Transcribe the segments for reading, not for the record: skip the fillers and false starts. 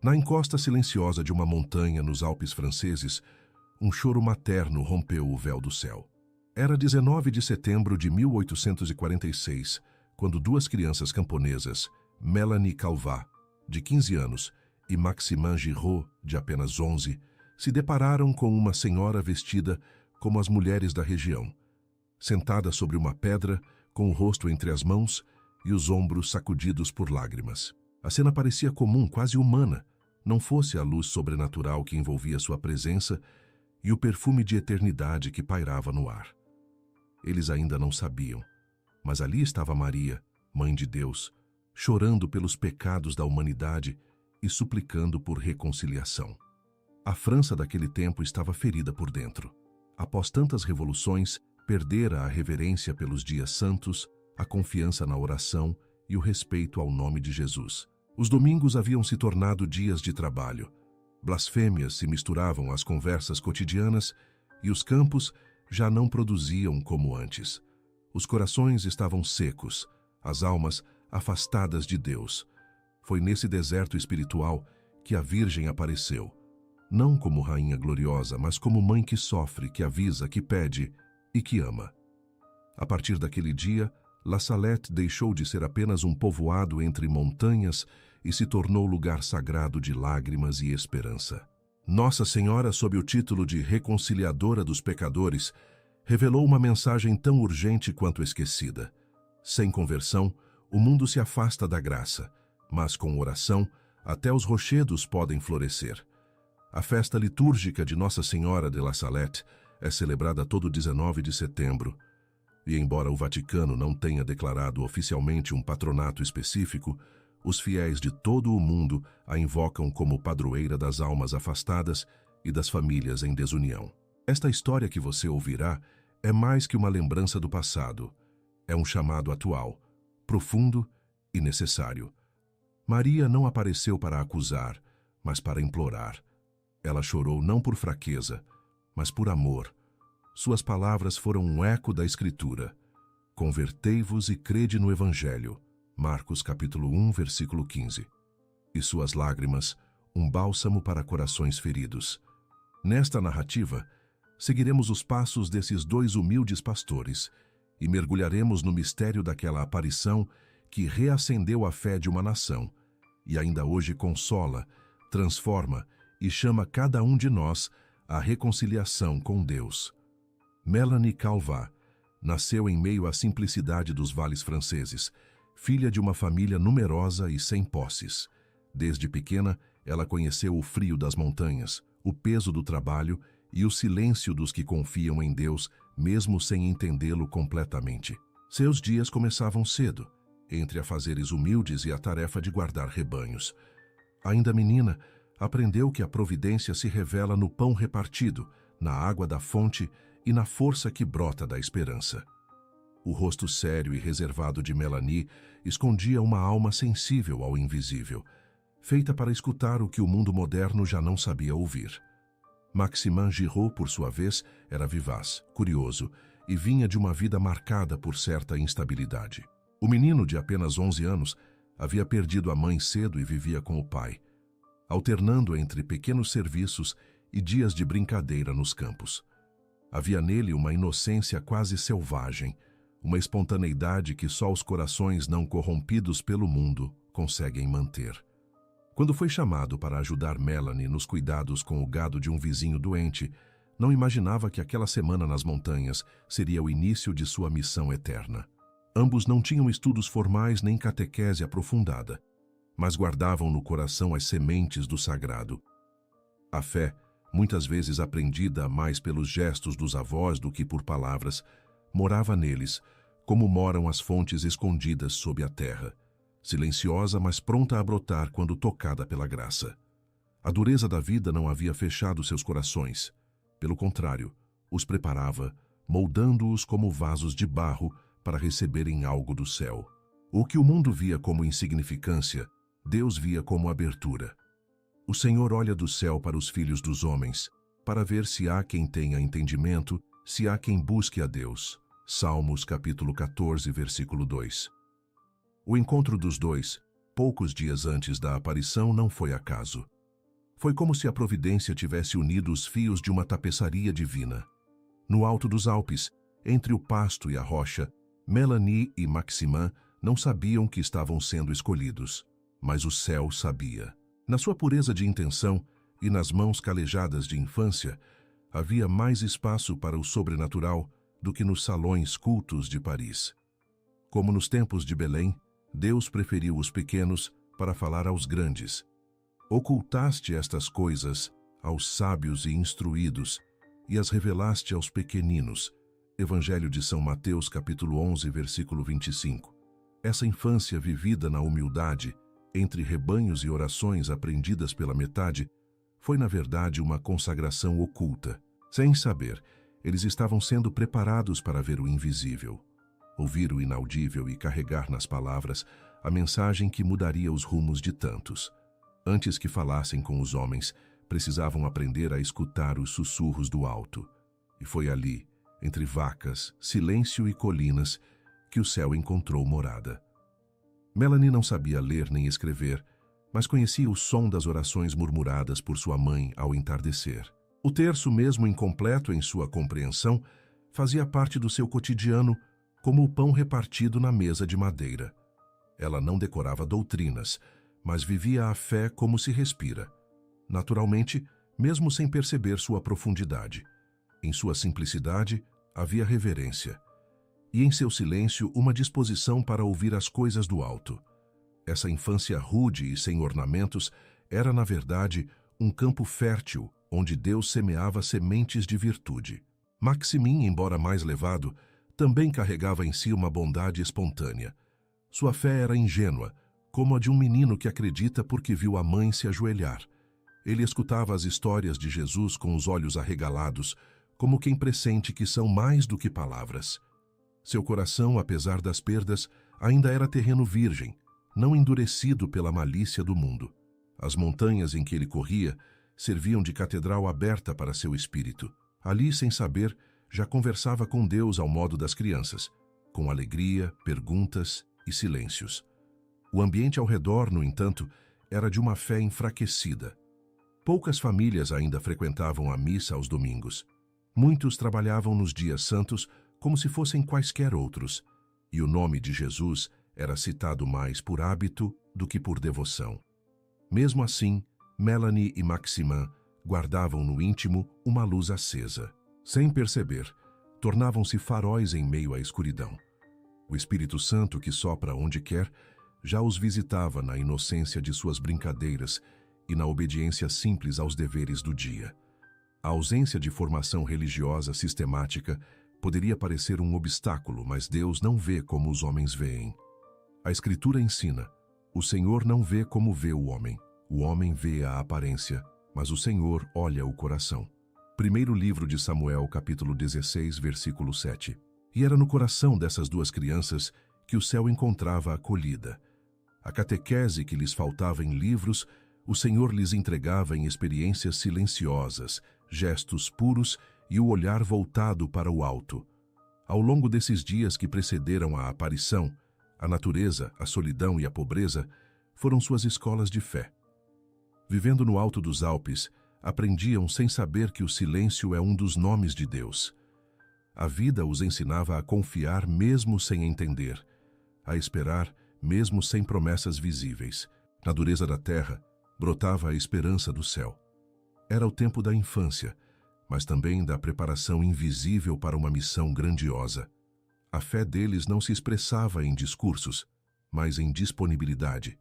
Na encosta silenciosa de uma montanha nos Alpes franceses, um choro materno rompeu o véu do céu. Era 19 de setembro de 1846, quando duas crianças camponesas, Mélanie Calvat, de 15 anos, e Maximin Giraud, de apenas 11, se depararam com uma senhora vestida como as mulheres da região, sentada sobre uma pedra, com o rosto entre as mãos e os ombros sacudidos por lágrimas. A cena parecia comum, quase humana, não fosse a luz sobrenatural que envolvia sua presença e o perfume de eternidade que pairava no ar. Eles ainda não sabiam, mas ali estava Maria, Mãe de Deus, chorando pelos pecados da humanidade e suplicando por reconciliação. A França daquele tempo estava ferida por dentro. Após tantas revoluções, perdera a reverência pelos dias santos, a confiança na oração e o respeito ao nome de Jesus. Os domingos haviam se tornado dias de trabalho. Blasfêmias se misturavam às conversas cotidianas e os campos já não produziam como antes. Os corações estavam secos, as almas afastadas de Deus. Foi nesse deserto espiritual que a Virgem apareceu, não como rainha gloriosa, mas como mãe que sofre, que avisa, que pede e que ama. A partir daquele dia, La Salette deixou de ser apenas um povoado entre montanhas e se tornou lugar sagrado de lágrimas e esperança. Nossa Senhora, sob o título de Reconciliadora dos Pecadores, revelou uma mensagem tão urgente quanto esquecida. Sem conversão, o mundo se afasta da graça, mas com oração, até os rochedos podem florescer. A festa litúrgica de Nossa Senhora de La Salette é celebrada todo 19 de setembro, e embora o Vaticano não tenha declarado oficialmente um patronato específico, os fiéis de todo o mundo a invocam como padroeira das almas afastadas e das famílias em desunião. Esta história que você ouvirá é mais que uma lembrança do passado. É um chamado atual, profundo e necessário. Maria não apareceu para acusar, mas para implorar. Ela chorou não por fraqueza, mas por amor. Suas palavras foram um eco da Escritura. Convertei-vos e crede no Evangelho. Marcos capítulo 1, versículo 15. E suas lágrimas, um bálsamo para corações feridos. Nesta narrativa, seguiremos os passos desses dois humildes pastores e mergulharemos no mistério daquela aparição que reacendeu a fé de uma nação e ainda hoje consola, transforma e chama cada um de nós à reconciliação com Deus. Mélanie Calvat nasceu em meio à simplicidade dos vales franceses, filha de uma família numerosa e sem posses. Desde pequena, ela conheceu o frio das montanhas, o peso do trabalho e o silêncio dos que confiam em Deus, mesmo sem entendê-lo completamente. Seus dias começavam cedo, entre afazeres humildes e a tarefa de guardar rebanhos. Ainda menina, aprendeu que a providência se revela no pão repartido, na água da fonte e na força que brota da esperança. O rosto sério e reservado de Mélanie escondia uma alma sensível ao invisível, feita para escutar o que o mundo moderno já não sabia ouvir. Maximin Giraud, por sua vez, era vivaz, curioso e vinha de uma vida marcada por certa instabilidade. O menino, de apenas 11 anos, havia perdido a mãe cedo e vivia com o pai, alternando entre pequenos serviços e dias de brincadeira nos campos. Havia nele uma inocência quase selvagem, uma espontaneidade que só os corações não corrompidos pelo mundo conseguem manter. Quando foi chamado para ajudar Mélanie nos cuidados com o gado de um vizinho doente, não imaginava que aquela semana nas montanhas seria o início de sua missão eterna. Ambos não tinham estudos formais nem catequese aprofundada, mas guardavam no coração as sementes do sagrado. A fé, muitas vezes aprendida mais pelos gestos dos avós do que por palavras, morava neles, como moram as fontes escondidas sob a terra, silenciosa, mas pronta a brotar quando tocada pela graça. A dureza da vida não havia fechado seus corações. Pelo contrário, os preparava, moldando-os como vasos de barro para receberem algo do céu. O que o mundo via como insignificância, Deus via como abertura. O Senhor olha do céu para os filhos dos homens, para ver se há quem tenha entendimento, se há quem busque a Deus. Salmos capítulo 14, versículo 2. O encontro dos dois, poucos dias antes da aparição, não foi acaso. Foi como se a providência tivesse unido os fios de uma tapeçaria divina. No alto dos Alpes, entre o pasto e a rocha, Melanie e Maximin não sabiam que estavam sendo escolhidos, mas o céu sabia. Na sua pureza de intenção e nas mãos calejadas de infância, havia mais espaço para o sobrenatural do que nos salões cultos de Paris. Como nos tempos de Belém, Deus preferiu os pequenos para falar aos grandes. Ocultaste estas coisas aos sábios e instruídos e as revelaste aos pequeninos. Evangelho de São Mateus, capítulo 11, versículo 25. Essa infância vivida na humildade, entre rebanhos e orações aprendidas pela metade, foi na verdade uma consagração oculta. Sem saber, eles estavam sendo preparados para ver o invisível, ouvir o inaudível e carregar nas palavras a mensagem que mudaria os rumos de tantos. Antes que falassem com os homens, precisavam aprender a escutar os sussurros do alto. E foi ali, entre vacas, silêncio e colinas, que o céu encontrou morada. Melanie não sabia ler nem escrever, mas conhecia o som das orações murmuradas por sua mãe ao entardecer. O terço, mesmo incompleto em sua compreensão, fazia parte do seu cotidiano, como o pão repartido na mesa de madeira. Ela não decorava doutrinas, mas vivia a fé como se respira. Naturalmente, mesmo sem perceber sua profundidade. Em sua simplicidade, havia reverência. E em seu silêncio, uma disposição para ouvir as coisas do alto. Essa infância rude e sem ornamentos era, na verdade, um campo fértil, onde Deus semeava sementes de virtude. Maximin, embora mais levado, também carregava em si uma bondade espontânea. Sua fé era ingênua, como a de um menino que acredita porque viu a mãe se ajoelhar. Ele escutava as histórias de Jesus com os olhos arregalados, como quem pressente que são mais do que palavras. Seu coração, apesar das perdas, ainda era terreno virgem, não endurecido pela malícia do mundo. As montanhas em que ele corria serviam de catedral aberta para seu espírito. Ali, sem saber, já conversava com Deus ao modo das crianças, com alegria, perguntas e silêncios. O ambiente ao redor, no entanto, era de uma fé enfraquecida. Poucas famílias ainda frequentavam a missa aos domingos. Muitos trabalhavam nos dias santos como se fossem quaisquer outros, e o nome de Jesus era citado mais por hábito do que por devoção. Mesmo assim, Melanie e Maximin guardavam no íntimo uma luz acesa. Sem perceber, tornavam-se faróis em meio à escuridão. O Espírito Santo, que sopra onde quer, já os visitava na inocência de suas brincadeiras e na obediência simples aos deveres do dia. A ausência de formação religiosa sistemática poderia parecer um obstáculo, mas Deus não vê como os homens veem. A Escritura ensina: o Senhor não vê como vê o homem vê a aparência, mas o Senhor olha o coração. Primeiro livro de Samuel, capítulo 16, versículo 7. E era no coração dessas duas crianças que o céu encontrava acolhida. A catequese que lhes faltava em livros, o Senhor lhes entregava em experiências silenciosas, gestos puros e o olhar voltado para o alto. Ao longo desses dias que precederam a aparição, a natureza, a solidão e a pobreza foram suas escolas de fé. Vivendo no alto dos Alpes, aprendiam sem saber que o silêncio é um dos nomes de Deus. A vida os ensinava a confiar mesmo sem entender, a esperar mesmo sem promessas visíveis. Na dureza da terra, brotava a esperança do céu. Era o tempo da infância, mas também da preparação invisível para uma missão grandiosa. A fé deles não se expressava em discursos, mas em disponibilidade.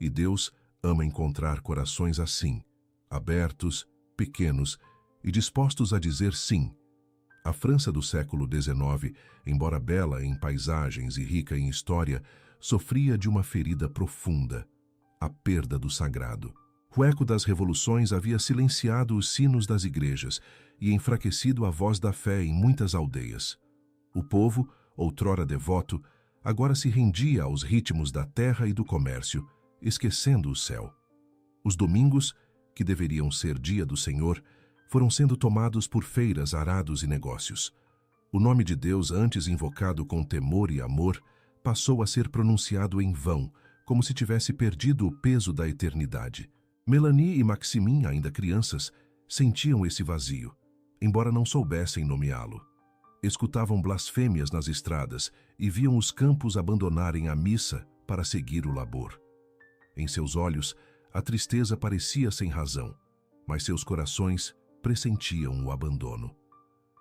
E Deus ama encontrar corações assim, abertos, pequenos e dispostos a dizer sim. A França do século XIX, embora bela em paisagens e rica em história, sofria de uma ferida profunda, a perda do sagrado. O eco das revoluções havia silenciado os sinos das igrejas e enfraquecido a voz da fé em muitas aldeias. O povo, outrora devoto, agora se rendia aos ritmos da terra e do comércio, esquecendo o céu. Os domingos, que deveriam ser dia do Senhor, foram sendo tomados por feiras, arados e negócios. O nome de Deus, antes invocado com temor e amor, passou a ser pronunciado em vão, como se tivesse perdido o peso da eternidade. Melanie e Maximin, ainda crianças, sentiam esse vazio, embora não soubessem nomeá-lo. Escutavam blasfêmias nas estradas e viam os campos abandonarem a missa para seguir o labor. Em seus olhos, a tristeza parecia sem razão, mas seus corações pressentiam o abandono.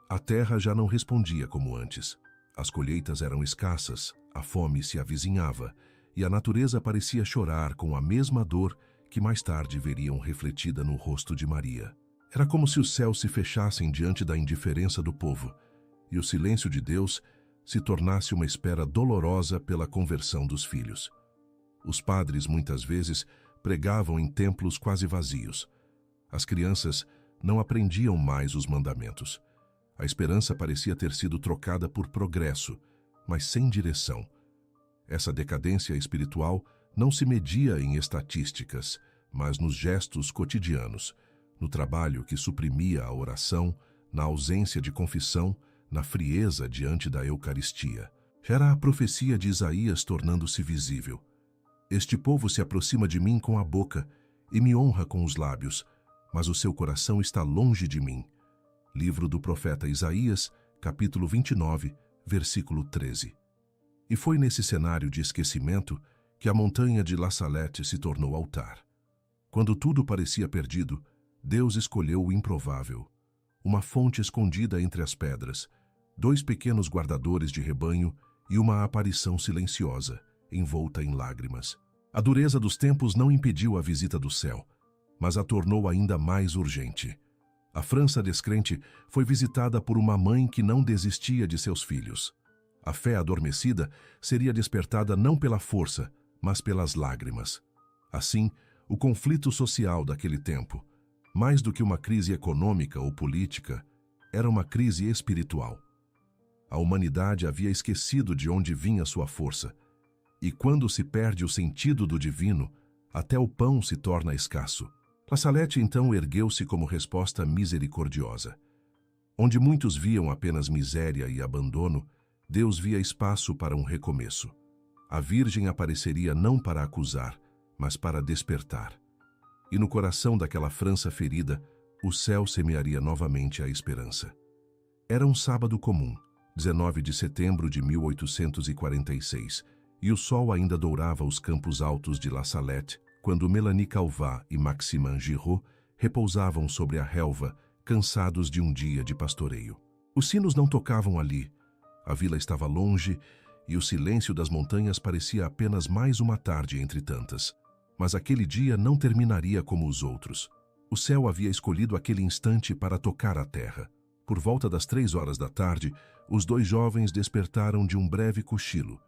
A terra já não respondia como antes. As colheitas eram escassas, a fome se avizinhava e a natureza parecia chorar com a mesma dor que mais tarde veriam refletida no rosto de Maria. Era como se os céus se fechassem diante da indiferença do povo e o silêncio de Deus se tornasse uma espera dolorosa pela conversão dos filhos. Os padres, muitas vezes, pregavam em templos quase vazios. As crianças não aprendiam mais os mandamentos. A esperança parecia ter sido trocada por progresso, mas sem direção. Essa decadência espiritual não se media em estatísticas, mas nos gestos cotidianos, no trabalho que suprimia a oração, na ausência de confissão, na frieza diante da Eucaristia. Era a profecia de Isaías tornando-se visível. Este povo se aproxima de mim com a boca e me honra com os lábios, mas o seu coração está longe de mim. Livro do profeta Isaías, capítulo 29, versículo 13. E foi nesse cenário de esquecimento que a montanha de La Salette se tornou altar. Quando tudo parecia perdido, Deus escolheu o improvável. Uma fonte escondida entre as pedras, 2 pequenos guardadores de rebanho e uma aparição silenciosa, envolta em lágrimas. A dureza dos tempos não impediu a visita do céu, mas a tornou ainda mais urgente. A França descrente foi visitada por uma mãe que não desistia de seus filhos. A fé adormecida seria despertada não pela força, mas pelas lágrimas. Assim, o conflito social daquele tempo, mais do que uma crise econômica ou política, era uma crise espiritual. A humanidade havia esquecido de onde vinha sua força, e quando se perde o sentido do divino, até o pão se torna escasso. La Salette então ergueu-se como resposta misericordiosa. Onde muitos viam apenas miséria e abandono, Deus via espaço para um recomeço. A Virgem apareceria não para acusar, mas para despertar. E no coração daquela França ferida, o céu semearia novamente a esperança. Era um sábado comum, 19 de setembro de 1846, e o sol ainda dourava os campos altos de La Salette, quando Melanie Calvat e Maximin Giraud repousavam sobre a relva, cansados de um dia de pastoreio. Os sinos não tocavam ali, a vila estava longe e o silêncio das montanhas parecia apenas mais uma tarde entre tantas. Mas aquele dia não terminaria como os outros. O céu havia escolhido aquele instante para tocar a terra. Por volta das 3 horas da tarde, os 2 jovens despertaram de um breve cochilo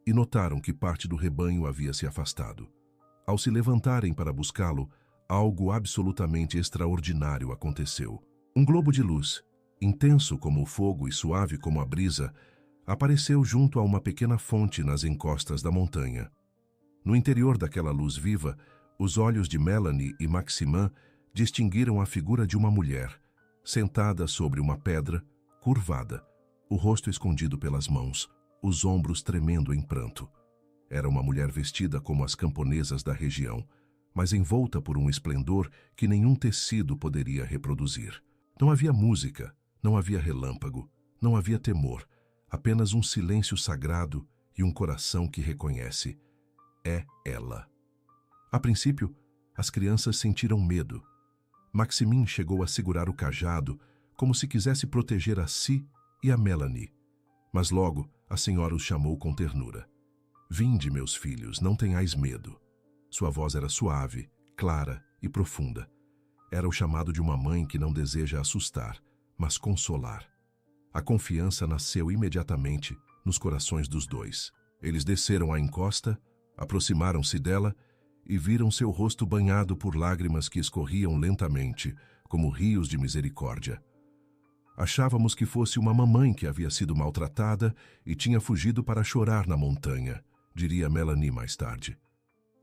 e notaram que parte do rebanho havia se afastado. Ao se levantarem para buscá-lo, algo absolutamente extraordinário aconteceu. Um globo de luz, intenso como o fogo e suave como a brisa, apareceu junto a uma pequena fonte nas encostas da montanha. No interior daquela luz viva, os olhos de Melanie e Maximin distinguiram a figura de uma mulher, sentada sobre uma pedra, curvada, o rosto escondido pelas mãos, os ombros tremendo em pranto. Era uma mulher vestida como as camponesas da região, mas envolta por um esplendor que nenhum tecido poderia reproduzir. Não havia música, não havia relâmpago, não havia temor, apenas um silêncio sagrado e um coração que reconhece. É ela. A princípio, as crianças sentiram medo. Maximin chegou a segurar o cajado, como se quisesse proteger a si e a Melanie. Mas logo a senhora os chamou com ternura. Vinde, meus filhos, não tenhais medo. Sua voz era suave, clara e profunda. Era o chamado de uma mãe que não deseja assustar, mas consolar. A confiança nasceu imediatamente nos corações dos 2. Eles desceram a encosta, aproximaram-se dela e viram seu rosto banhado por lágrimas que escorriam lentamente, como rios de misericórdia. Achávamos que fosse uma mamãe que havia sido maltratada e tinha fugido para chorar na montanha, diria Melanie mais tarde.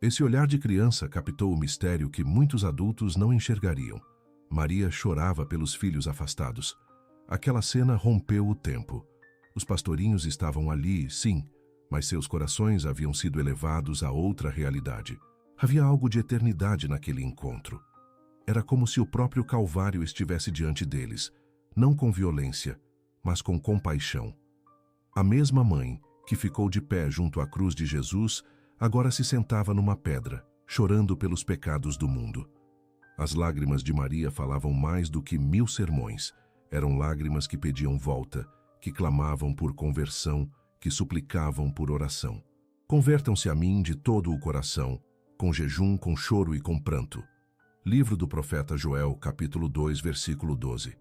Esse olhar de criança captou o mistério que muitos adultos não enxergariam. Maria chorava pelos filhos afastados. Aquela cena rompeu o tempo. Os pastorinhos estavam ali, sim, mas seus corações haviam sido elevados a outra realidade. Havia algo de eternidade naquele encontro. Era como se o próprio Calvário estivesse diante deles, não com violência, mas com compaixão. A mesma mãe, que ficou de pé junto à cruz de Jesus, agora se sentava numa pedra, chorando pelos pecados do mundo. As lágrimas de Maria falavam mais do que 1000 sermões. Eram lágrimas que pediam volta, que clamavam por conversão, que suplicavam por oração. Convertam-se a mim de todo o coração, com jejum, com choro e com pranto. Livro do profeta Joel, capítulo 2, versículo 12.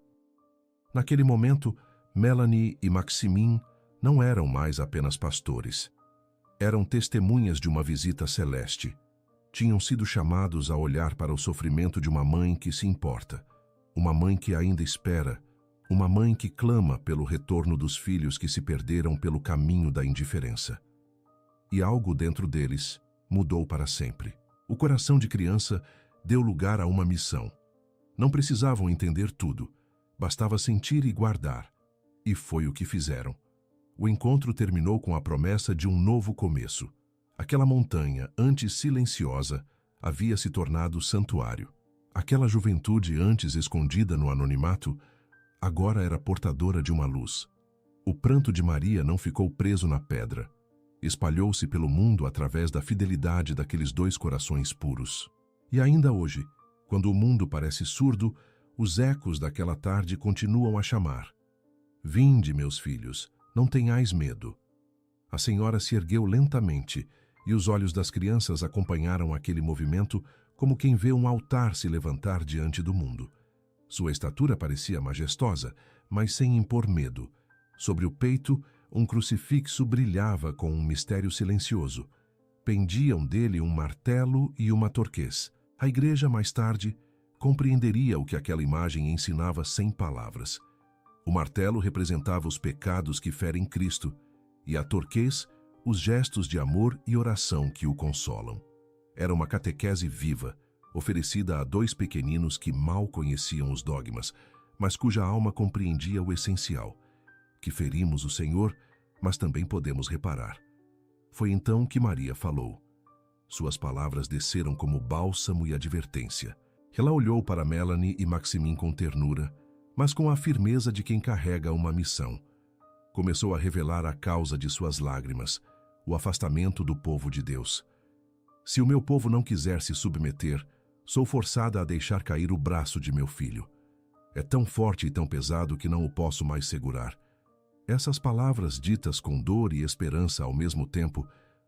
Naquele momento, Melanie e Maximin não eram mais apenas pastores. Eram testemunhas de uma visita celeste. Tinham sido chamados a olhar para o sofrimento de uma mãe que se importa, uma mãe que ainda espera, uma mãe que clama pelo retorno dos filhos que se perderam pelo caminho da indiferença. E algo dentro deles mudou para sempre. O coração de criança deu lugar a uma missão. Não precisavam entender tudo, bastava sentir e guardar. E foi o que fizeram. O encontro terminou com a promessa de um novo começo. Aquela montanha, antes silenciosa, havia se tornado santuário. Aquela juventude, antes escondida no anonimato, agora era portadora de uma luz. O pranto de Maria não ficou preso na pedra. Espalhou-se pelo mundo através da fidelidade daqueles 2 corações puros. E ainda hoje, quando o mundo parece surdo, os ecos daquela tarde continuam a chamar. Vinde, meus filhos, não tenhais medo. A senhora se ergueu lentamente, e os olhos das crianças acompanharam aquele movimento como quem vê um altar se levantar diante do mundo. Sua estatura parecia majestosa, mas sem impor medo. Sobre o peito, um crucifixo brilhava com um mistério silencioso. Pendiam dele um martelo e uma torquês. A igreja, mais tarde, compreenderia o que aquela imagem ensinava sem palavras. O martelo representava os pecados que ferem Cristo, e a torquês, os gestos de amor e oração que o consolam. Era uma catequese viva, oferecida a 2 pequeninos que mal conheciam os dogmas, mas cuja alma compreendia o essencial, que ferimos o Senhor, mas também podemos reparar. Foi então que Maria falou. Suas palavras desceram como bálsamo e advertência. Ela olhou para Melanie e Maximin com ternura, mas com a firmeza de quem carrega uma missão. Começou a revelar a causa de suas lágrimas, o afastamento do povo de Deus. Se o meu povo não quiser se submeter, sou forçada a deixar cair o braço de meu filho. É tão forte e tão pesado que não o posso mais segurar. Essas palavras ditas com dor e esperança ao mesmo tempo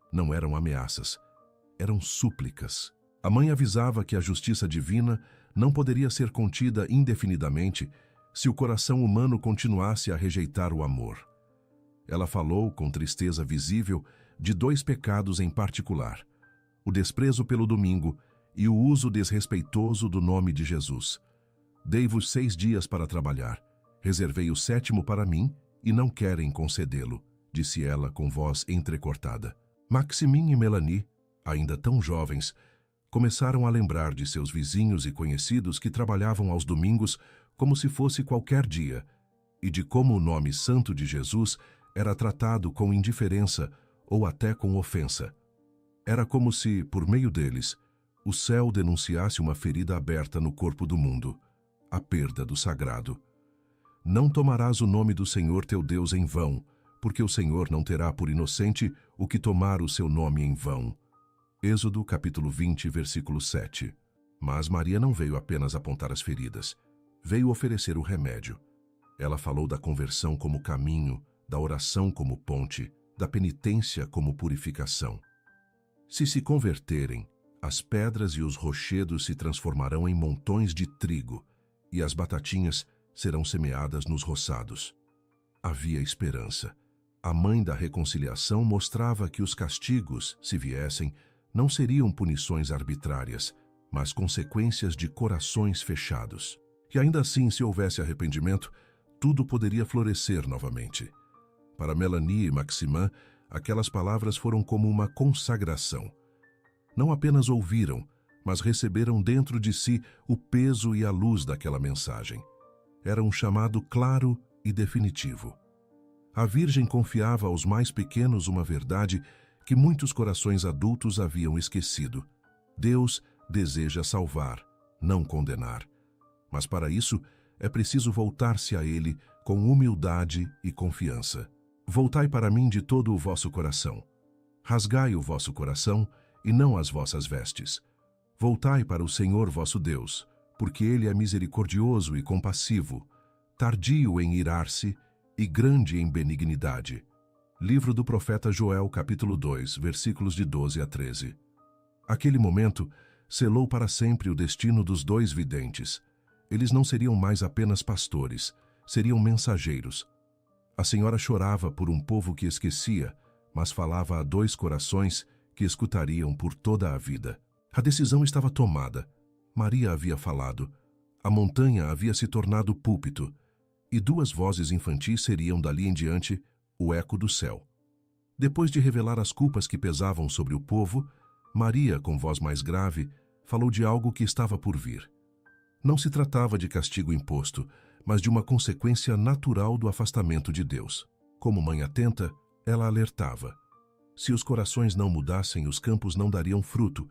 não eram ameaças, eram súplicas. A mãe avisava que a justiça divina não poderia ser contida indefinidamente se o coração humano continuasse a rejeitar o amor. Ela falou, com tristeza visível, de 2 pecados em particular: o desprezo pelo domingo e o uso desrespeitoso do nome de Jesus. Dei-vos 6 dias para trabalhar, reservei o 7º para mim e não querem concedê-lo, disse ela com voz entrecortada. Maximin e Melanie, ainda tão jovens, começaram a lembrar de seus vizinhos e conhecidos que trabalhavam aos domingos como se fosse qualquer dia, e de como o nome santo de Jesus era tratado com indiferença ou até com ofensa. Era como se, por meio deles, o céu denunciasse uma ferida aberta no corpo do mundo, a perda do sagrado. Não tomarás o nome do Senhor teu Deus em vão, porque o Senhor não terá por inocente o que tomar o seu nome em vão. Êxodo capítulo 20, versículo 7. Mas Maria não veio apenas apontar as feridas, veio oferecer o remédio. Ela falou da conversão como caminho, da oração como ponte, da penitência como purificação. Se se converterem, as pedras e os rochedos se transformarão em montões de trigo, e as batatinhas serão semeadas nos roçados. Havia esperança. A mãe da reconciliação mostrava que os castigos, se viessem, não seriam punições arbitrárias, mas consequências de corações fechados. E ainda assim, se houvesse arrependimento, tudo poderia florescer novamente. Para Melanie e Maximin, aquelas palavras foram como uma consagração. Não apenas ouviram, mas receberam dentro de si o peso e a luz daquela mensagem. Era um chamado claro e definitivo. A Virgem confiava aos mais pequenos uma verdade que muitos corações adultos haviam esquecido. Deus deseja salvar, não condenar. Mas para isso, é preciso voltar-se a Ele com humildade e confiança. Voltai para mim de todo o vosso coração. Rasgai o vosso coração e não as vossas vestes. Voltai para o Senhor vosso Deus, porque Ele é misericordioso e compassivo, tardio em irar-se e grande em benignidade. Livro do profeta Joel, capítulo 2, versículos de 12 a 13. Aquele momento selou para sempre o destino dos dois videntes. Eles não seriam mais apenas pastores, seriam mensageiros. A senhora chorava por um povo que esquecia, mas falava a dois corações que escutariam por toda a vida. A decisão estava tomada. Maria havia falado. A montanha havia se tornado púlpito, e duas vozes infantis seriam dali em diante o eco do céu. Depois de revelar as culpas que pesavam sobre o povo, Maria, com voz mais grave, falou de algo que estava por vir. Não se tratava de castigo imposto, mas de uma consequência natural do afastamento de Deus. Como mãe atenta, ela alertava. Se os corações não mudassem, os campos não dariam fruto,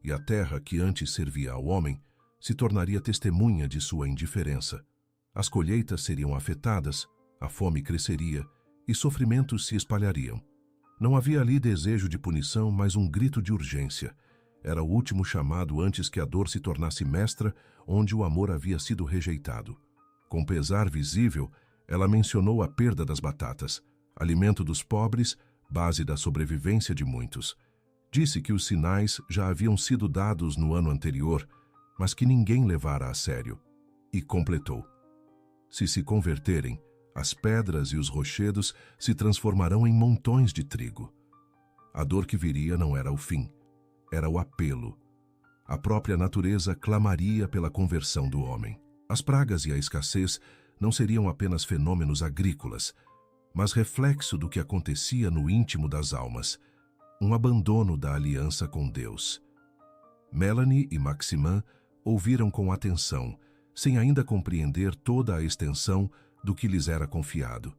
e a terra, que antes servia ao homem, se tornaria testemunha de sua indiferença. As colheitas seriam afetadas, a fome cresceria e sofrimentos se espalhariam. Não havia ali desejo de punição, mas um grito de urgência. Era o último chamado antes que a dor se tornasse mestra, onde o amor havia sido rejeitado. Com pesar visível, ela mencionou a perda das batatas, alimento dos pobres, base da sobrevivência de muitos. Disse que os sinais já haviam sido dados no ano anterior, mas que ninguém levara a sério. E completou: se converterem, as pedras e os rochedos se transformarão em montões de trigo. A dor que viria não era o fim, era o apelo. A própria natureza clamaria pela conversão do homem. As pragas e a escassez não seriam apenas fenômenos agrícolas, mas reflexo do que acontecia no íntimo das almas, um abandono da aliança com Deus. Melanie e Maximin ouviram com atenção, sem ainda compreender toda a extensão do que lhes era confiado.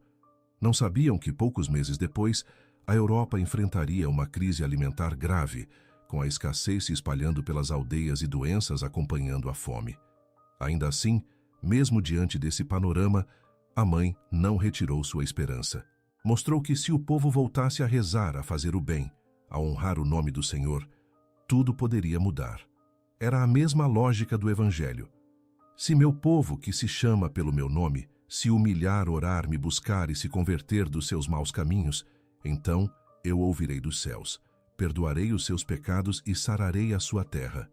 Não sabiam que, poucos meses depois, a Europa enfrentaria uma crise alimentar grave, com a escassez se espalhando pelas aldeias e doenças acompanhando a fome. Ainda assim, mesmo diante desse panorama, a mãe não retirou sua esperança. Mostrou que se o povo voltasse a rezar, a fazer o bem, a honrar o nome do Senhor, tudo poderia mudar. Era a mesma lógica do Evangelho. Se meu povo, que se chama pelo meu nome, se humilhar, orar, me buscar e se converter dos seus maus caminhos, então eu ouvirei dos céus, perdoarei os seus pecados e sararei a sua terra.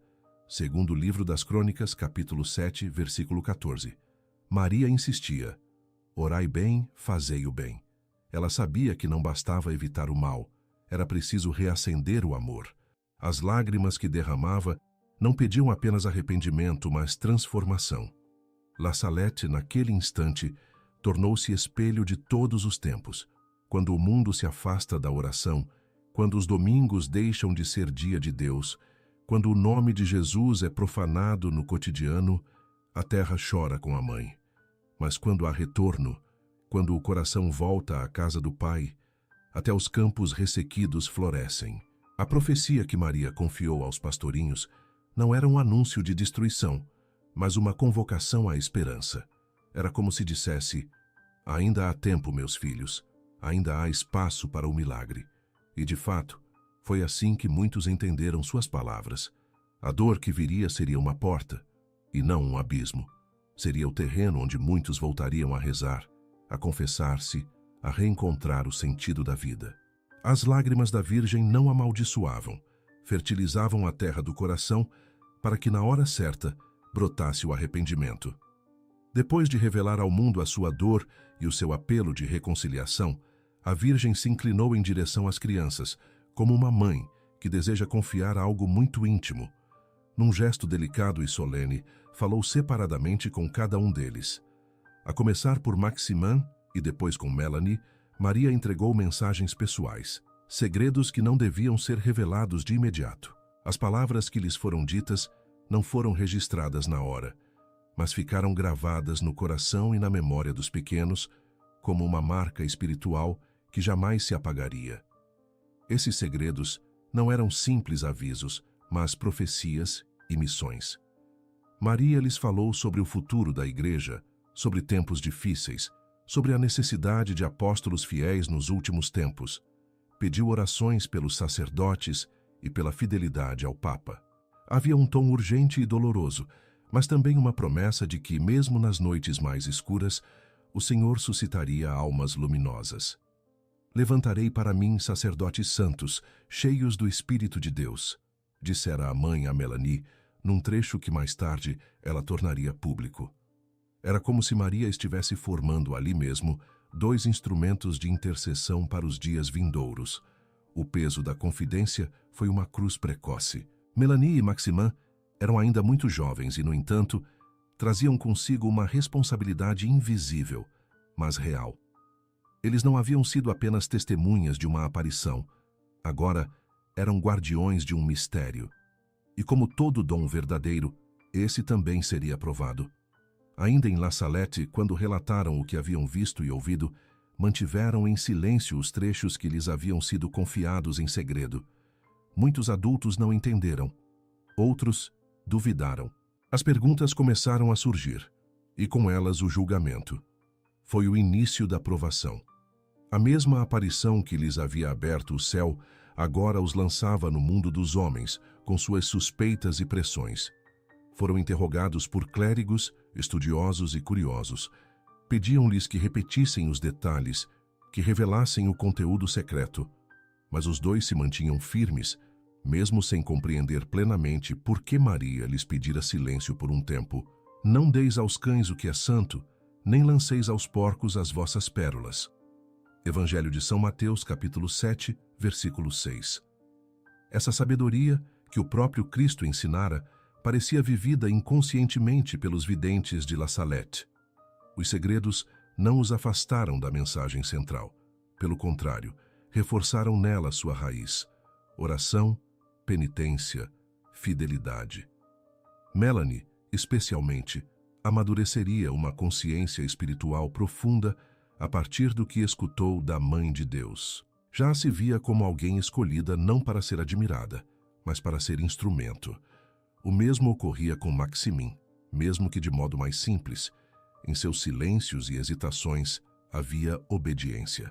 Segundo o livro das Crônicas, capítulo 7, versículo 14. Maria insistia: orai bem, fazei o bem. Ela sabia que não bastava evitar o mal, era preciso reacender o amor. As lágrimas que derramava não pediam apenas arrependimento, mas transformação. La Salette, naquele instante, tornou-se espelho de todos os tempos. Quando o mundo se afasta da oração, quando os domingos deixam de ser dia de Deus, quando o nome de Jesus é profanado no cotidiano, a terra chora com a mãe. Mas quando há retorno, quando o coração volta à casa do Pai, até os campos ressequidos florescem. A profecia que Maria confiou aos pastorinhos não era um anúncio de destruição, mas uma convocação à esperança. Era como se dissesse: ainda há tempo, meus filhos, ainda há espaço para o milagre. E, de fato, foi assim que muitos entenderam suas palavras. A dor que viria seria uma porta, e não um abismo. Seria o terreno onde muitos voltariam a rezar, a confessar-se, a reencontrar o sentido da vida. As lágrimas da Virgem não amaldiçoavam, fertilizavam a terra do coração para que, na hora certa, brotasse o arrependimento. Depois de revelar ao mundo a sua dor e o seu apelo de reconciliação, a Virgem se inclinou em direção às crianças, como uma mãe que deseja confiar algo muito íntimo. Num gesto delicado e solene, falou separadamente com cada um deles. A começar por Maximin e depois com Melanie, Maria entregou mensagens pessoais, segredos que não deviam ser revelados de imediato. As palavras que lhes foram ditas não foram registradas na hora, mas ficaram gravadas no coração e na memória dos pequenos como uma marca espiritual que jamais se apagaria. Esses segredos não eram simples avisos, mas profecias e missões. Maria lhes falou sobre o futuro da Igreja, sobre tempos difíceis, sobre a necessidade de apóstolos fiéis nos últimos tempos. Pediu orações pelos sacerdotes e pela fidelidade ao Papa. Havia um tom urgente e doloroso, mas também uma promessa de que, mesmo nas noites mais escuras, o Senhor suscitaria almas luminosas. Levantarei para mim sacerdotes santos, cheios do Espírito de Deus, dissera a mãe a Melanie, num trecho que mais tarde ela tornaria público. Era como se Maria estivesse formando ali mesmo 2 instrumentos de intercessão para os dias vindouros. O peso da confidência foi uma cruz precoce. Melanie e Maximin eram ainda muito jovens e, no entanto, traziam consigo uma responsabilidade invisível, mas real. Eles não haviam sido apenas testemunhas de uma aparição. Agora, eram guardiões de um mistério. E como todo dom verdadeiro, esse também seria provado. Ainda em La Salette, quando relataram o que haviam visto e ouvido, mantiveram em silêncio os trechos que lhes haviam sido confiados em segredo. Muitos adultos não entenderam. Outros duvidaram. As perguntas começaram a surgir, e com elas o julgamento. Foi o início da provação. A mesma aparição que lhes havia aberto o céu, agora os lançava no mundo dos homens, com suas suspeitas e pressões. Foram interrogados por clérigos, estudiosos e curiosos. Pediam-lhes que repetissem os detalhes, que revelassem o conteúdo secreto. Mas os 2 se mantinham firmes, mesmo sem compreender plenamente por que Maria lhes pedira silêncio por um tempo. Não deis aos cães o que é santo, nem lanceis aos porcos as vossas pérolas. Evangelho de São Mateus, capítulo 7, versículo 6. Essa sabedoria, que o próprio Cristo ensinara, parecia vivida inconscientemente pelos videntes de La Salette. Os segredos não os afastaram da mensagem central. Pelo contrário, reforçaram nela sua raiz: oração, penitência, fidelidade. Melanie, especialmente, amadureceria uma consciência espiritual profunda a partir do que escutou da Mãe de Deus. Já se via como alguém escolhida não para ser admirada, mas para ser instrumento. O mesmo ocorria com Maximin, mesmo que de modo mais simples. Em seus silêncios e hesitações havia obediência.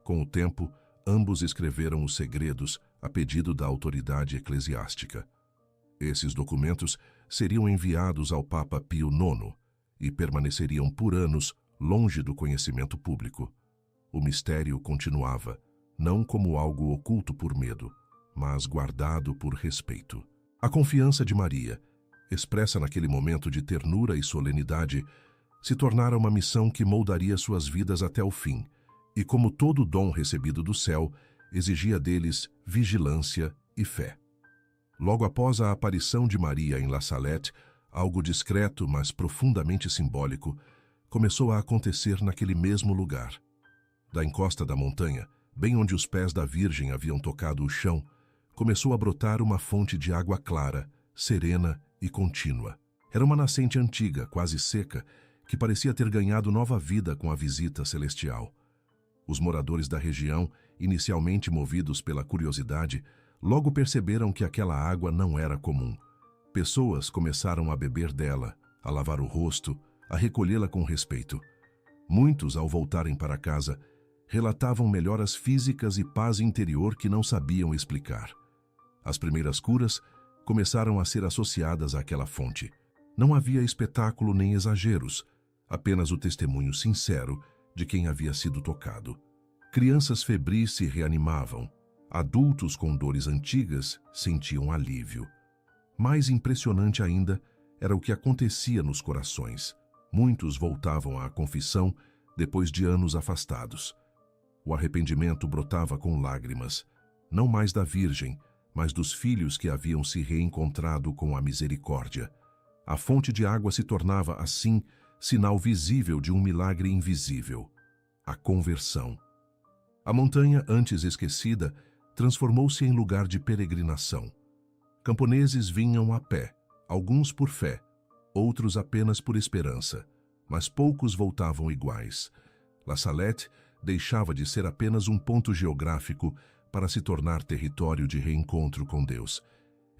Com o tempo, ambos escreveram os segredos a pedido da autoridade eclesiástica. Esses documentos seriam enviados ao Papa Pio IX e permaneceriam por anos longe do conhecimento público. O mistério continuava, não como algo oculto por medo, mas guardado por respeito. A confiança de Maria, expressa naquele momento de ternura e solenidade, se tornara uma missão que moldaria suas vidas até o fim, e como todo dom recebido do céu, exigia deles vigilância e fé. Logo após a aparição de Maria em La Salette, algo discreto, mas profundamente simbólico, começou a acontecer naquele mesmo lugar. Da encosta da montanha, bem onde os pés da Virgem haviam tocado o chão, começou a brotar uma fonte de água clara, serena e contínua. Era uma nascente antiga, quase seca, que parecia ter ganhado nova vida com a visita celestial. Os moradores da região, inicialmente movidos pela curiosidade, logo perceberam que aquela água não era comum. Pessoas começaram a beber dela, a lavar o rosto, a recolhê-la com respeito. Muitos, ao voltarem para casa, relatavam melhoras físicas e paz interior que não sabiam explicar. As primeiras curas começaram a ser associadas àquela fonte. Não havia espetáculo nem exageros, apenas o testemunho sincero de quem havia sido tocado. Crianças febris se reanimavam. Adultos com dores antigas sentiam alívio. Mais impressionante ainda era o que acontecia nos corações. Muitos voltavam à confissão depois de anos afastados. O arrependimento brotava com lágrimas, não mais da Virgem, mas dos filhos que haviam se reencontrado com a misericórdia. A fonte de água se tornava, assim, sinal visível de um milagre invisível: a conversão. A montanha, antes esquecida, transformou-se em lugar de peregrinação. Camponeses vinham a pé, alguns por fé, outros apenas por esperança, mas poucos voltavam iguais. La Salette deixava de ser apenas um ponto geográfico para se tornar território de reencontro com Deus.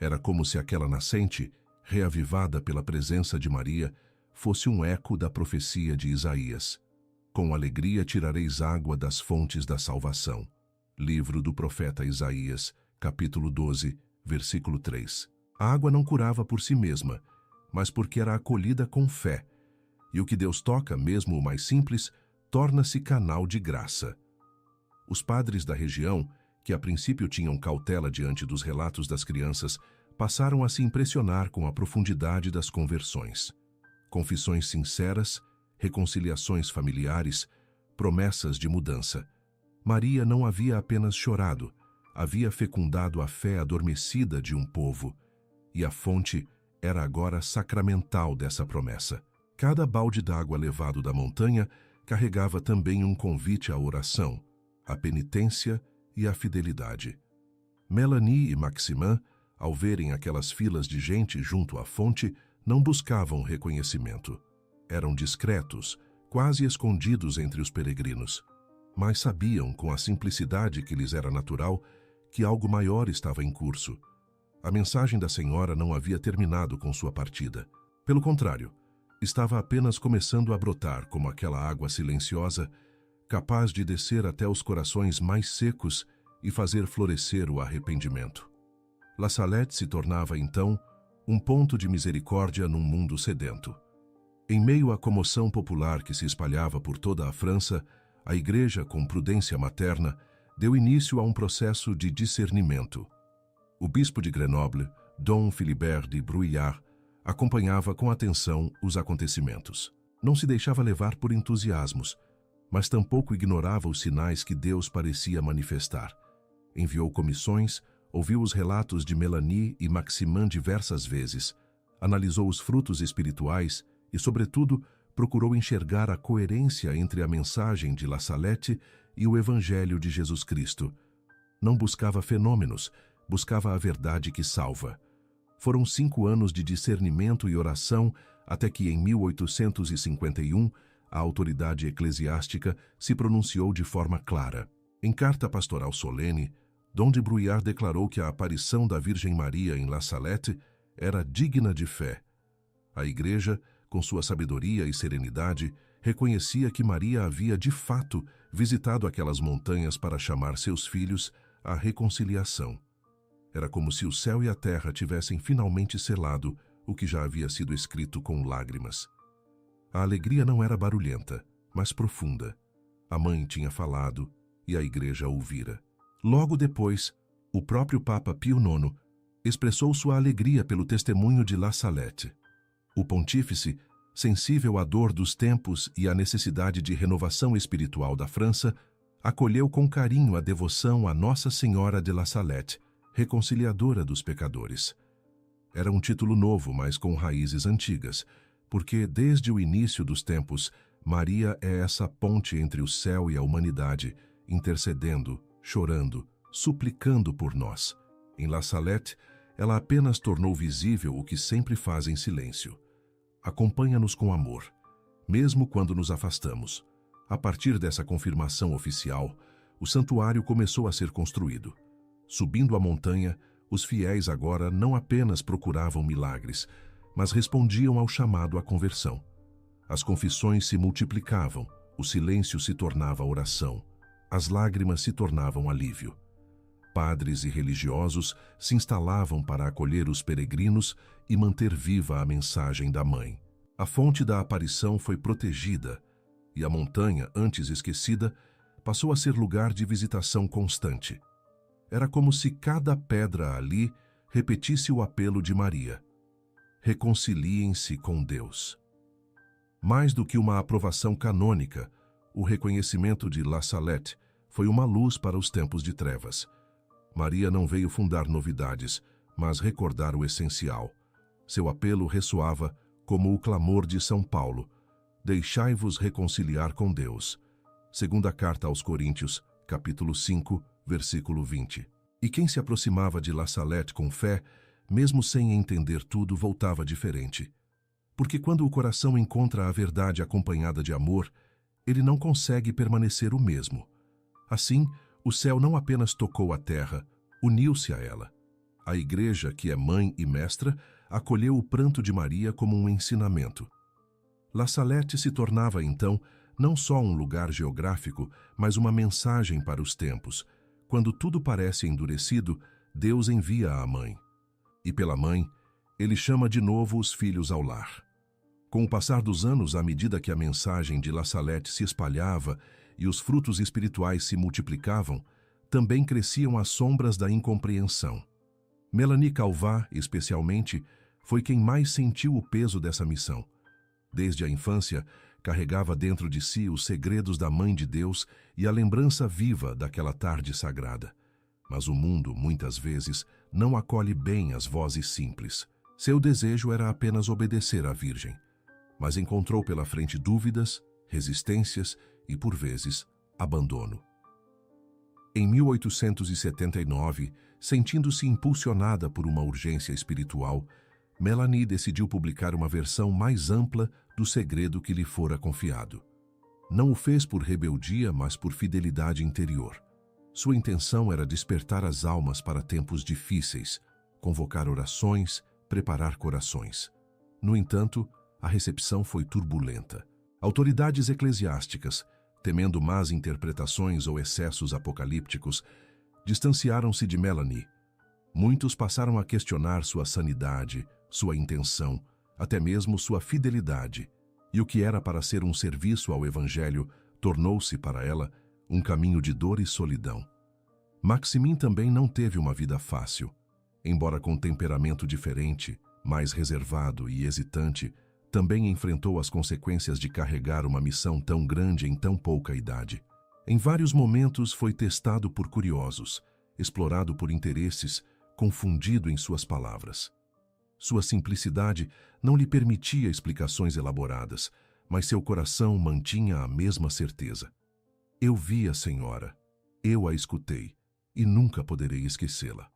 Era como se aquela nascente, reavivada pela presença de Maria, fosse um eco da profecia de Isaías. Com alegria tirareis água das fontes da salvação. Livro do profeta Isaías, capítulo 12, versículo 3. A água não curava por si mesma, mas porque era acolhida com fé. E o que Deus toca, mesmo o mais simples, torna-se canal de graça. Os padres da região, que a princípio tinham cautela diante dos relatos das crianças, passaram a se impressionar com a profundidade das conversões. Confissões sinceras, reconciliações familiares, promessas de mudança. Maria não havia apenas chorado, havia fecundado a fé adormecida de um povo, e a fonte era agora sacramental dessa promessa. Cada balde d'água levado da montanha carregava também um convite à oração, à penitência e à fidelidade. Melanie e Maximin, ao verem aquelas filas de gente junto à fonte, não buscavam reconhecimento. Eram discretos, quase escondidos entre os peregrinos, mas sabiam, com a simplicidade que lhes era natural, que algo maior estava em curso. A mensagem da Senhora não havia terminado com sua partida. Pelo contrário, estava apenas começando a brotar como aquela água silenciosa, capaz de descer até os corações mais secos e fazer florescer o arrependimento. La Salette se tornava, então, um ponto de misericórdia num mundo sedento. Em meio à comoção popular que se espalhava por toda a França, a Igreja, com prudência materna, deu início a um processo de discernimento. O bispo de Grenoble, Dom Philibert de Bruyères, acompanhava com atenção os acontecimentos. Não se deixava levar por entusiasmos, mas tampouco ignorava os sinais que Deus parecia manifestar. Enviou comissões, ouviu os relatos de Melanie e Maximin diversas vezes, analisou os frutos espirituais e, sobretudo, procurou enxergar a coerência entre a mensagem de La Salette e o Evangelho de Jesus Cristo. Não buscava fenômenos, buscava a verdade que salva. Foram 5 anos de discernimento e oração até que, em 1851, a autoridade eclesiástica se pronunciou de forma clara. Em carta pastoral solene, Dom de Bruyères declarou que a aparição da Virgem Maria em La Salette era digna de fé. A Igreja, com sua sabedoria e serenidade, reconhecia que Maria havia, de fato, visitado aquelas montanhas para chamar seus filhos à reconciliação. Era como se o céu e a terra tivessem finalmente selado o que já havia sido escrito com lágrimas. A alegria não era barulhenta, mas profunda. A mãe tinha falado e a Igreja ouvira. Logo depois, o próprio Papa Pio IX expressou sua alegria pelo testemunho de La Salette. O pontífice, sensível à dor dos tempos e à necessidade de renovação espiritual da França, acolheu com carinho a devoção a Nossa Senhora de La Salette, reconciliadora dos pecadores. Era um título novo, mas com raízes antigas, porque, desde o início dos tempos, Maria é essa ponte entre o céu e a humanidade, intercedendo, chorando, suplicando por nós. Em La Salette, ela apenas tornou visível o que sempre faz em silêncio. Acompanha-nos com amor, mesmo quando nos afastamos. A partir dessa confirmação oficial, o santuário começou a ser construído. Subindo a montanha, os fiéis agora não apenas procuravam milagres, mas respondiam ao chamado à conversão. As confissões se multiplicavam, o silêncio se tornava oração, as lágrimas se tornavam alívio. Padres e religiosos se instalavam para acolher os peregrinos e manter viva a mensagem da Mãe. A fonte da aparição foi protegida e a montanha, antes esquecida, passou a ser lugar de visitação constante. Era como se cada pedra ali repetisse o apelo de Maria: reconciliem-se com Deus. Mais do que uma aprovação canônica, o reconhecimento de La Salette foi uma luz para os tempos de trevas. Maria não veio fundar novidades, mas recordar o essencial. Seu apelo ressoava como o clamor de São Paulo: deixai-vos reconciliar com Deus. Segunda carta aos Coríntios, capítulo 5, versículo 20. E quem se aproximava de La Salette com fé, mesmo sem entender tudo, voltava diferente. Porque quando o coração encontra a verdade acompanhada de amor, ele não consegue permanecer o mesmo. Assim, o céu não apenas tocou a terra, uniu-se a ela. A Igreja, que é mãe e mestra, acolheu o pranto de Maria como um ensinamento. La Salette se tornava, então, não só um lugar geográfico, mas uma mensagem para os tempos. Quando tudo parece endurecido, Deus envia a mãe. E pela mãe, ele chama de novo os filhos ao lar. Com o passar dos anos, à medida que a mensagem de La Salette se espalhava e os frutos espirituais se multiplicavam, também cresciam as sombras da incompreensão. Mélanie Calvat, especialmente, foi quem mais sentiu o peso dessa missão. Desde a infância, carregava dentro de si os segredos da Mãe de Deus e a lembrança viva daquela tarde sagrada. Mas o mundo, muitas vezes, não acolhe bem as vozes simples. Seu desejo era apenas obedecer à Virgem, mas encontrou pela frente dúvidas, resistências e, por vezes, abandono. Em 1879, sentindo-se impulsionada por uma urgência espiritual, Mélanie decidiu publicar uma versão mais ampla do segredo que lhe fora confiado. Não o fez por rebeldia, mas por fidelidade interior. Sua intenção era despertar as almas para tempos difíceis, convocar orações, preparar corações. No entanto, a recepção foi turbulenta. Autoridades eclesiásticas, temendo más interpretações ou excessos apocalípticos, distanciaram-se de Mélanie. Muitos passaram a questionar sua sanidade, sua intenção, até mesmo sua fidelidade, e o que era para ser um serviço ao Evangelho tornou-se para ela um caminho de dor e solidão. Maximin também não teve uma vida fácil. Embora com temperamento diferente, mais reservado e hesitante, também enfrentou as consequências de carregar uma missão tão grande em tão pouca idade. Em vários momentos foi testado por curiosos, explorado por interesses, confundido em suas palavras. Sua simplicidade não lhe permitia explicações elaboradas, mas seu coração mantinha a mesma certeza. Eu vi a Senhora, eu a escutei, e nunca poderei esquecê-la.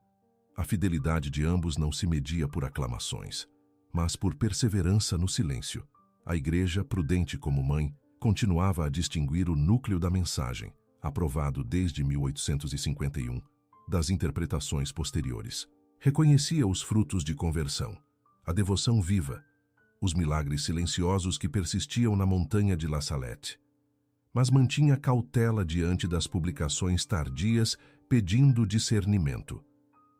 A fidelidade de ambos não se media por aclamações, mas por perseverança no silêncio. A Igreja, prudente como mãe, continuava a distinguir o núcleo da mensagem, aprovado desde 1851, das interpretações posteriores. Reconhecia os frutos de conversão, a devoção viva, os milagres silenciosos que persistiam na montanha de La Salette. Mas mantinha cautela diante das publicações tardias, pedindo discernimento.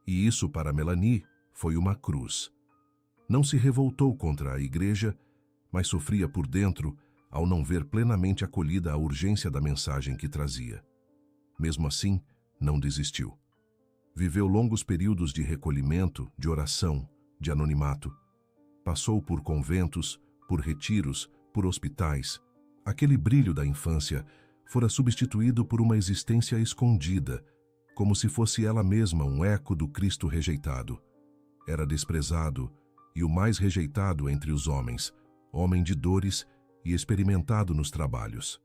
E isso, para Mélanie, foi uma cruz. Não se revoltou contra a Igreja, mas sofria por dentro ao não ver plenamente acolhida a urgência da mensagem que trazia. Mesmo assim, não desistiu. Viveu longos períodos de recolhimento, de oração, de anonimato. Passou por conventos, por retiros, por hospitais. Aquele brilho da infância fora substituído por uma existência escondida, como se fosse ela mesma um eco do Cristo rejeitado. Era desprezado e o mais rejeitado entre os homens, homem de dores e experimentado nos trabalhos.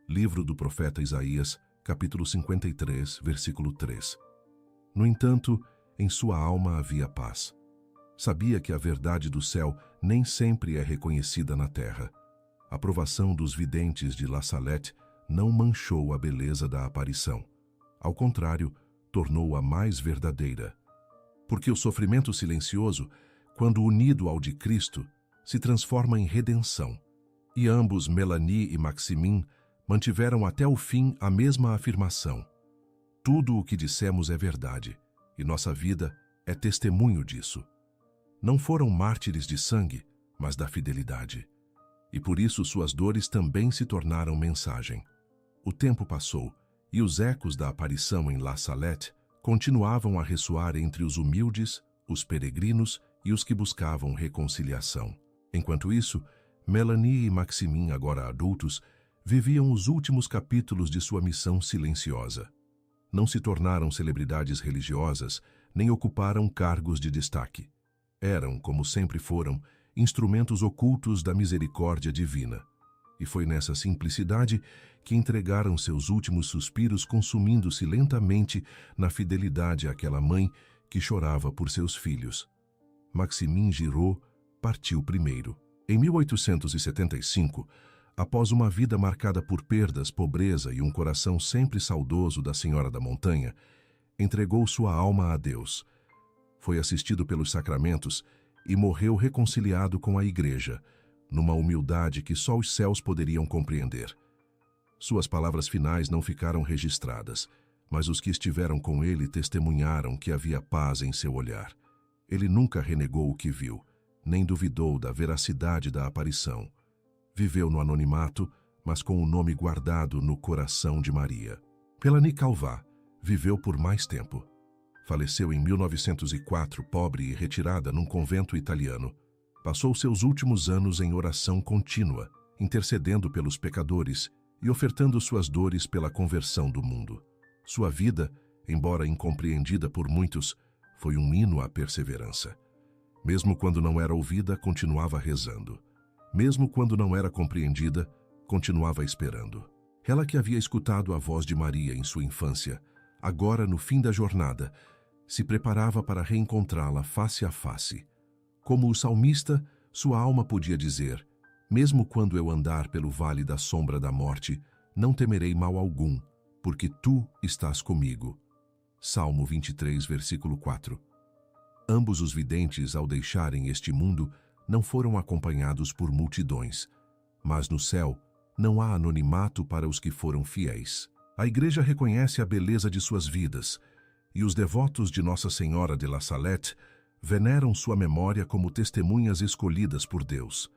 Livro do profeta Isaías, capítulo 53, versículo 3. No entanto, em sua alma havia paz. Sabia que a verdade do céu nem sempre é reconhecida na terra. A provação dos videntes de La Salette não manchou a beleza da aparição. Ao contrário, tornou-a mais verdadeira. Porque o sofrimento silencioso, quando unido ao de Cristo, se transforma em redenção. E ambos, Mélanie e Maximin, mantiveram até o fim a mesma afirmação. Tudo o que dissemos é verdade, e nossa vida é testemunho disso. Não foram mártires de sangue, mas da fidelidade. E por isso suas dores também se tornaram mensagem. O tempo passou, e os ecos da aparição em La Salette continuavam a ressoar entre os humildes, os peregrinos e os que buscavam reconciliação. Enquanto isso, Mélanie e Maximin, agora adultos, viviam os últimos capítulos de sua missão silenciosa. Não se tornaram celebridades religiosas, nem ocuparam cargos de destaque. Eram, como sempre foram, instrumentos ocultos da misericórdia divina. E foi nessa simplicidade que entregaram seus últimos suspiros, consumindo-se lentamente na fidelidade àquela mãe que chorava por seus filhos. Maximin Giraud partiu primeiro. Em 1875, após uma vida marcada por perdas, pobreza e um coração sempre saudoso da Senhora da Montanha, entregou sua alma a Deus. Foi assistido pelos sacramentos e morreu reconciliado com a Igreja, numa humildade que só os céus poderiam compreender. Suas palavras finais não ficaram registradas, mas os que estiveram com ele testemunharam que havia paz em seu olhar. Ele nunca renegou o que viu, nem duvidou da veracidade da aparição. Viveu no anonimato, mas com o nome guardado no coração de Maria. Mélanie Calvat viveu por mais tempo. Faleceu em 1904, pobre e retirada num convento italiano. Passou seus últimos anos em oração contínua, intercedendo pelos pecadores e ofertando suas dores pela conversão do mundo. Sua vida, embora incompreendida por muitos, foi um hino à perseverança. Mesmo quando não era ouvida, continuava rezando. Mesmo quando não era compreendida, continuava esperando. Ela que havia escutado a voz de Maria em sua infância, agora, no fim da jornada, se preparava para reencontrá-la face a face. Como o salmista, sua alma podia dizer: mesmo quando eu andar pelo vale da sombra da morte, não temerei mal algum, porque tu estás comigo. Salmo 23, versículo 4. Ambos os videntes, ao deixarem este mundo, não foram acompanhados por multidões, mas no céu não há anonimato para os que foram fiéis. A Igreja reconhece a beleza de suas vidas, e os devotos de Nossa Senhora de La Salette veneram sua memória como testemunhas escolhidas por Deus.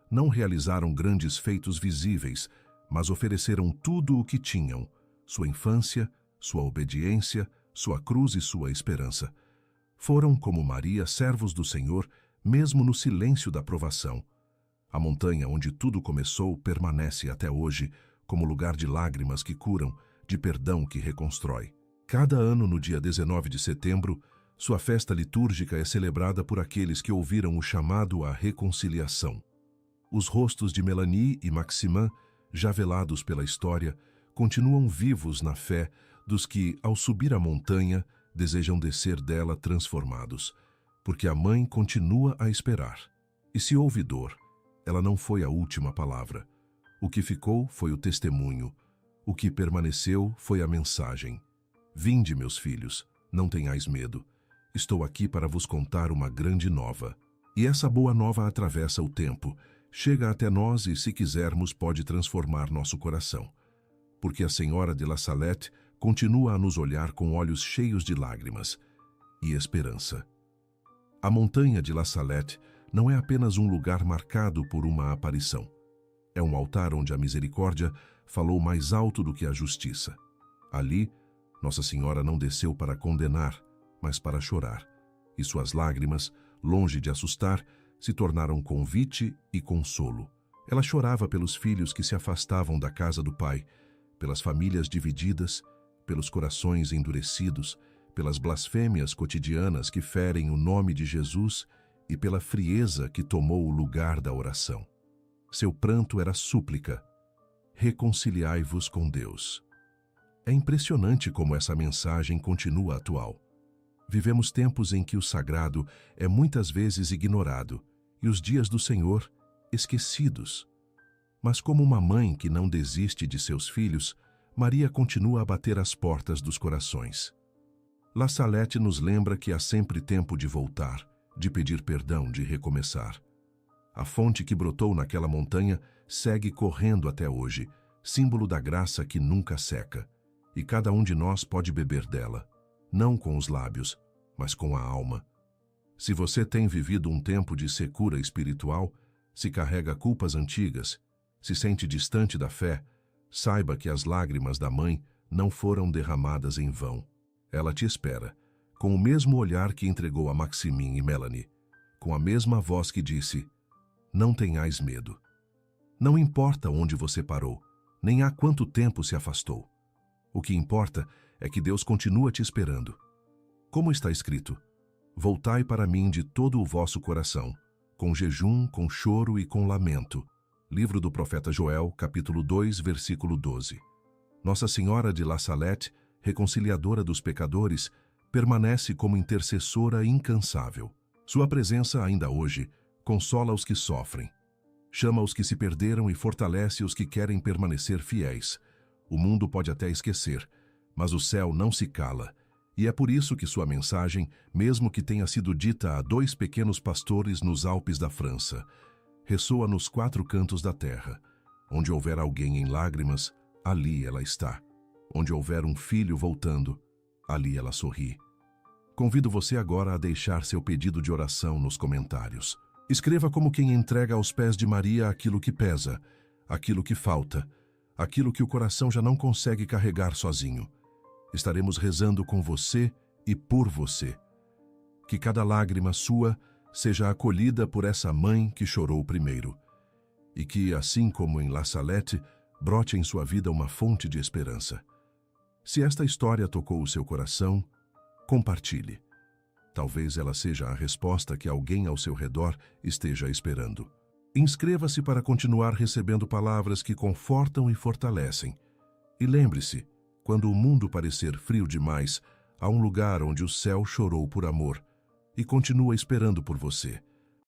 Não realizaram grandes feitos visíveis, mas ofereceram tudo o que tinham: sua infância, sua obediência, sua cruz e sua esperança. Foram, como Maria, servos do Senhor, mesmo no silêncio da provação. A montanha onde tudo começou permanece até hoje como lugar de lágrimas que curam, de perdão que reconstrói. Cada ano, no dia 19 de setembro, sua festa litúrgica é celebrada por aqueles que ouviram o chamado à reconciliação. Os rostos de Mélanie e Maximin, já velados pela história, continuam vivos na fé dos que, ao subir a montanha, desejam descer dela transformados, porque a mãe continua a esperar. E se houve dor, ela não foi a última palavra. O que ficou foi o testemunho. O que permaneceu foi a mensagem. Vinde, meus filhos, não tenhais medo. Estou aqui para vos contar uma grande nova. E essa boa nova atravessa o tempo, chega até nós e, se quisermos, pode transformar nosso coração. Porque a Senhora de La Salette continua a nos olhar com olhos cheios de lágrimas e esperança. A montanha de La Salette não é apenas um lugar marcado por uma aparição. É um altar onde a misericórdia falou mais alto do que a justiça. Ali, Nossa Senhora não desceu para condenar, mas para chorar. E suas lágrimas, longe de assustar, se tornaram convite e consolo. Ela chorava pelos filhos que se afastavam da casa do Pai, pelas famílias divididas, pelos corações endurecidos, pelas blasfêmias cotidianas que ferem o nome de Jesus e pela frieza que tomou o lugar da oração. Seu pranto era súplica: reconciliai-vos com Deus. É impressionante como essa mensagem continua atual. Vivemos tempos em que o sagrado é muitas vezes ignorado e os dias do Senhor esquecidos. Mas como uma mãe que não desiste de seus filhos, Maria continua a bater às portas dos corações. La Salette nos lembra que há sempre tempo de voltar, de pedir perdão, de recomeçar. A fonte que brotou naquela montanha segue correndo até hoje, símbolo da graça que nunca seca, e cada um de nós pode beber dela, não com os lábios, mas com a alma. Se você tem vivido um tempo de secura espiritual, se carrega culpas antigas, se sente distante da fé, saiba que as lágrimas da mãe não foram derramadas em vão. Ela te espera, com o mesmo olhar que entregou a Maximin e Mélanie, com a mesma voz que disse: não tenhais medo. Não importa onde você parou, nem há quanto tempo se afastou. O que importa é que Deus continua te esperando. Como está escrito: voltai para mim de todo o vosso coração, com jejum, com choro e com lamento. Livro do profeta Joel, capítulo 2, versículo 12. Nossa Senhora de La Salette, reconciliadora dos pecadores, permanece como intercessora incansável. Sua presença, ainda hoje, consola os que sofrem, chama os que se perderam e fortalece os que querem permanecer fiéis. O mundo pode até esquecer, mas o céu não se cala, E é por isso que sua mensagem, mesmo que tenha sido dita a 2 pequenos pastores nos Alpes da França, ressoa nos 4 cantos da terra. Onde houver alguém em lágrimas, ali ela está. Onde houver um filho voltando, ali ela sorri. Convido você agora a deixar seu pedido de oração nos comentários. Escreva como quem entrega aos pés de Maria aquilo que pesa, aquilo que falta, aquilo que o coração já não consegue carregar sozinho. Estaremos rezando com você e por você. Que cada lágrima sua seja acolhida por essa mãe que chorou primeiro. E que, assim como em La Salette, brote em sua vida uma fonte de esperança. Se esta história tocou o seu coração, compartilhe. Talvez ela seja a resposta que alguém ao seu redor esteja esperando. Inscreva-se para continuar recebendo palavras que confortam e fortalecem. E lembre-se, quando o mundo parecer frio demais, há um lugar onde o céu chorou por amor e continua esperando por você.